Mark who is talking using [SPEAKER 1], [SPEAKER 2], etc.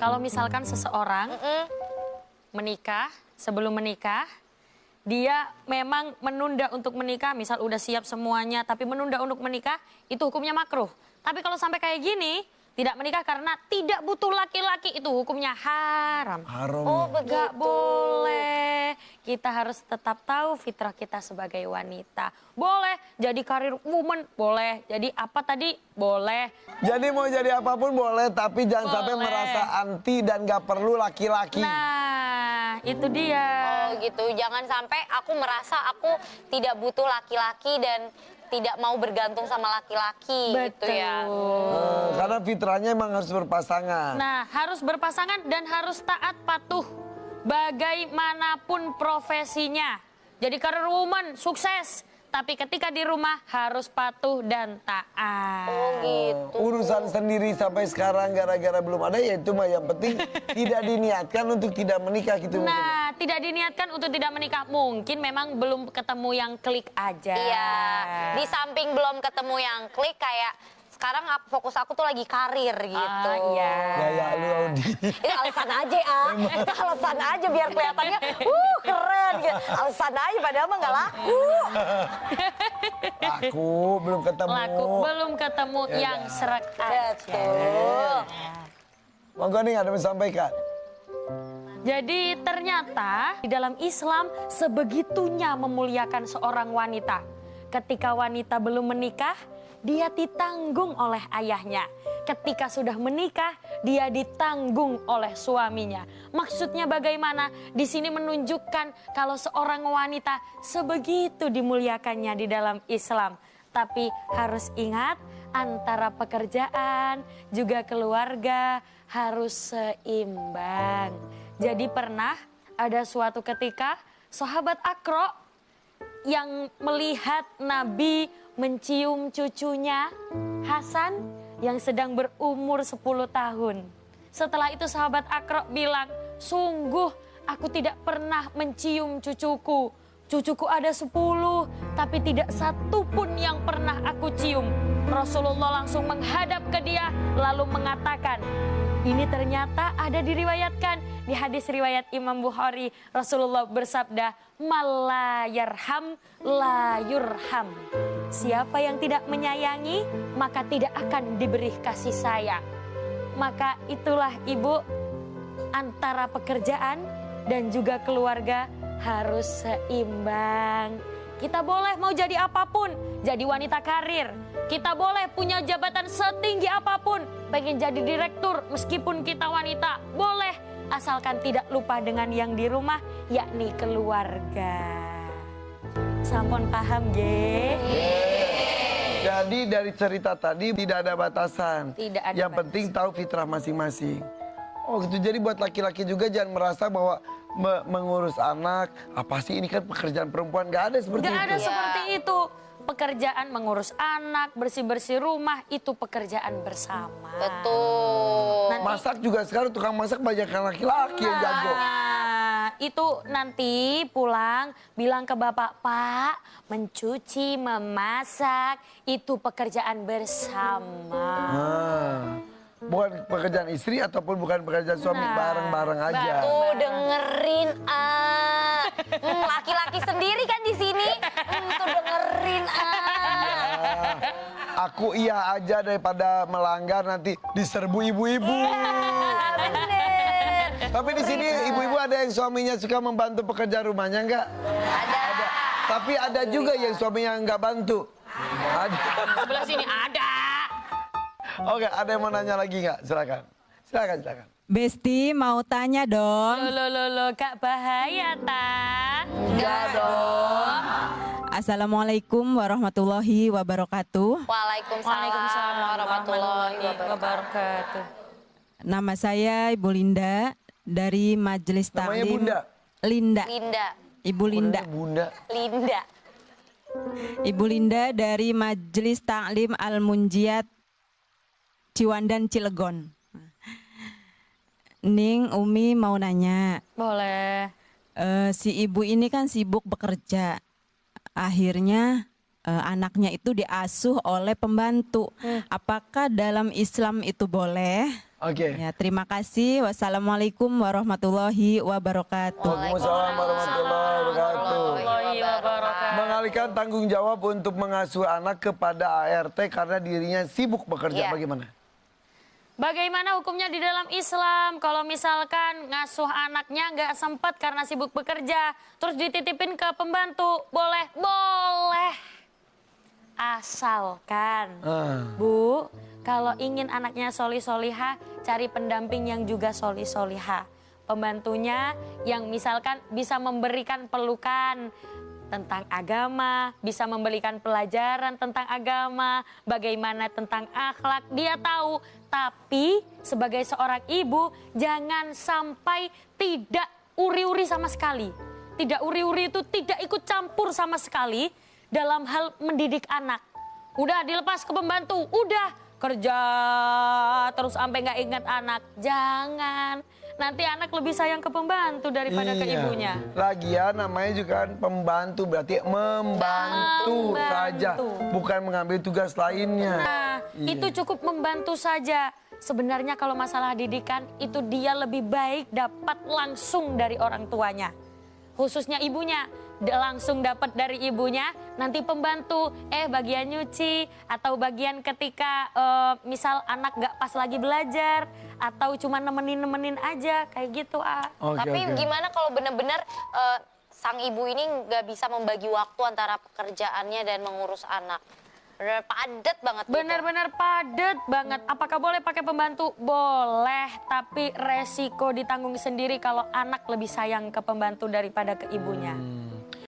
[SPEAKER 1] Kalau misalkan seseorang menikah, sebelum menikah, dia memang menunda untuk menikah, misal udah siap semuanya, tapi menunda untuk menikah, itu hukumnya makruh. Tapi kalau sampai kayak gini, tidak menikah karena tidak butuh laki-laki, itu hukumnya haram.
[SPEAKER 2] Haram.
[SPEAKER 1] Oh, nggak boleh. Kita harus tetap tahu fitrah kita sebagai wanita. Boleh jadi karir woman, boleh. Jadi apa tadi? Boleh.
[SPEAKER 2] Jadi mau jadi apapun boleh, tapi jangan sampai
[SPEAKER 1] Boleh.
[SPEAKER 2] merasa anti dan gak perlu laki-laki.
[SPEAKER 1] Nah, itu dia.
[SPEAKER 3] Oh gitu, jangan sampai aku merasa aku tidak butuh laki-laki dan tidak mau bergantung sama laki-laki gitu ya.
[SPEAKER 2] Karena fitrahnya emang harus berpasangan.
[SPEAKER 1] Nah, harus berpasangan dan harus taat patuh bagaimanapun profesinya. Jadi career woman sukses, tapi ketika di rumah harus patuh dan taat.
[SPEAKER 3] Oh gitu.
[SPEAKER 2] Urusan sendiri sampai sekarang gara-gara belum ada, ya itu mah yang penting tidak diniatkan untuk tidak menikah gitu.
[SPEAKER 1] Nah, tidak diniatkan untuk tidak menikah. Mungkin memang belum ketemu yang klik aja.
[SPEAKER 3] Iya, di samping belum ketemu yang klik, kayak sekarang fokus aku tuh lagi karir gitu.
[SPEAKER 1] Iya.
[SPEAKER 2] Gaya lu, Audi.
[SPEAKER 3] Itu alasan aja itu alasan aja biar kelihatannya keren gitu. Alasan aja padahal mah nggak laku.
[SPEAKER 2] Aku belum ketemu.
[SPEAKER 1] Laku belum ketemu
[SPEAKER 2] Ya,
[SPEAKER 1] yang serak aja.
[SPEAKER 3] Betul.
[SPEAKER 2] Monggo nih ada yang sampaikan.
[SPEAKER 1] Jadi ternyata di dalam Islam sebegitunya memuliakan seorang wanita. Ketika wanita belum menikah, dia ditanggung oleh ayahnya. Ketika sudah menikah, dia ditanggung oleh suaminya. Maksudnya bagaimana? Di sini menunjukkan kalau seorang wanita sebegitu dimuliakannya di dalam Islam. Tapi harus ingat, antara pekerjaan juga keluarga harus seimbang. Jadi pernah ada suatu ketika sahabat Aqra yang melihat Nabi mencium cucunya Hasan yang sedang berumur 10 tahun. Setelah itu sahabat Aqra bilang, sungguh aku tidak pernah mencium cucuku. Cucuku ada 10, tapi tidak satu pun yang pernah aku cium. Rasulullah langsung menghadap ke dia lalu mengatakan, ini ternyata ada diriwayatkan di hadis riwayat Imam Bukhari. Rasulullah bersabda, "Malla yarham la yurham." Siapa yang tidak menyayangi, maka tidak akan diberi kasih sayang. Maka itulah ibu, antara pekerjaan dan juga keluarga harus seimbang. Kita boleh mau jadi apapun, jadi wanita karir. Kita boleh punya jabatan setinggi apapun, pengen jadi direktur meskipun kita wanita, boleh. Asalkan tidak lupa dengan yang di rumah, yakni keluarga. Sampun paham, ye?
[SPEAKER 2] Jadi dari cerita tadi tidak ada batasan.
[SPEAKER 1] Tidak ada
[SPEAKER 2] Yang
[SPEAKER 1] batasan.
[SPEAKER 2] penting tahu fitrah masing-masing. Oh gitu, jadi buat laki-laki juga jangan merasa bahwa mengurus anak, apa sih ini kan pekerjaan perempuan, gak ada seperti
[SPEAKER 1] Gak
[SPEAKER 2] itu.
[SPEAKER 1] ada seperti itu. Pekerjaan mengurus anak, bersih-bersih rumah, itu pekerjaan bersama.
[SPEAKER 3] Betul.
[SPEAKER 1] Nanti-
[SPEAKER 2] Masak juga sekarang tukang masak banyak laki-laki yang jago.
[SPEAKER 1] Nah, itu nanti pulang bilang ke bapak, Pak, mencuci, memasak, itu pekerjaan bersama.
[SPEAKER 2] Nah, bukan pekerjaan istri ataupun bukan pekerjaan suami,
[SPEAKER 1] Nah,
[SPEAKER 2] bareng-bareng aja.
[SPEAKER 3] Tuh dengerin laki-laki sendiri kan di sini. Tuh dengerin
[SPEAKER 2] Aku iya aja daripada melanggar nanti diserbu ibu-ibu.
[SPEAKER 3] Bener.
[SPEAKER 2] Tapi di sini ibu-ibu ada yang suaminya suka membantu pekerjaan rumahnya enggak?
[SPEAKER 3] Ada.
[SPEAKER 2] Tapi ada juga yang suaminya enggak bantu. Ada.
[SPEAKER 1] Sebelah sini ada.
[SPEAKER 2] Oke, ada yang mau nanya lagi enggak? Silakan. Silakan.
[SPEAKER 4] Besti mau tanya dong.
[SPEAKER 1] Loh, Kak bahaya, ta?
[SPEAKER 3] Enggak dong.
[SPEAKER 4] Assalamualaikum warahmatullahi wabarakatuh.
[SPEAKER 3] Waalaikumsalam warahmatullahi wabarakatuh.
[SPEAKER 4] Nama saya Ibu Linda dari Majelis
[SPEAKER 2] Namanya
[SPEAKER 4] Taklim.
[SPEAKER 2] Bunda?
[SPEAKER 4] Linda.
[SPEAKER 3] Linda.
[SPEAKER 4] Ibu Linda.
[SPEAKER 2] Bunda.
[SPEAKER 3] Linda.
[SPEAKER 4] Ibu Linda dari Majelis Taklim Al-Munjiat Ciwandan Cilegon. Ning, Umi mau nanya.
[SPEAKER 1] Boleh.
[SPEAKER 4] Si ibu ini kan sibuk bekerja. Akhirnya anaknya itu diasuh oleh pembantu. Apakah dalam Islam itu boleh?
[SPEAKER 2] Oke.
[SPEAKER 4] Ya, terima kasih. Wassalamualaikum warahmatullahi wabarakatuh.
[SPEAKER 2] Waalaikumsalam warahmatullahi wabarakatuh.
[SPEAKER 1] Warahmatullahi wabarakatuh.
[SPEAKER 2] Mengalihkan tanggung jawab untuk mengasuh anak kepada ART karena dirinya sibuk bekerja.
[SPEAKER 3] Iya.
[SPEAKER 2] Bagaimana?
[SPEAKER 1] Bagaimana hukumnya di dalam Islam kalau misalkan ngasuh anaknya nggak sempat karena sibuk bekerja, terus dititipin ke pembantu, boleh? Boleh. Asalkan, Bu, kalau ingin anaknya soli-soliha, cari pendamping yang juga soli-soliha. Pembantunya yang misalkan bisa memberikan pelukan tentang agama, bisa memberikan pelajaran tentang agama, bagaimana tentang akhlak, dia tahu. Tapi sebagai seorang ibu, jangan sampai tidak uri-uri sama sekali. Tidak uri-uri itu tidak ikut campur sama sekali dalam hal mendidik anak. Udah dilepas ke pembantu, udah kerja terus sampai nggak ingat anak. Jangan. Nanti anak lebih sayang ke pembantu daripada ke ibunya.
[SPEAKER 2] Lagian namanya juga kan pembantu, berarti membantu saja, bukan mengambil tugas lainnya.
[SPEAKER 1] Nah, itu cukup membantu saja. Sebenarnya kalau masalah didikan itu dia lebih baik dapat langsung dari orang tuanya. Khususnya ibunya, langsung dapat dari ibunya, nanti pembantu, bagian nyuci, atau bagian ketika misal anak nggak pas lagi belajar, atau cuma nemenin aja, kayak gitu.
[SPEAKER 3] Tapi gimana kalau benar-benar sang ibu ini nggak bisa membagi waktu antara pekerjaannya dan mengurus anak? Benar padat banget gitu.
[SPEAKER 1] Benar-benar padat banget. Apakah boleh pakai pembantu? Boleh, tapi resiko ditanggung sendiri kalau anak lebih sayang ke pembantu daripada ke ibunya.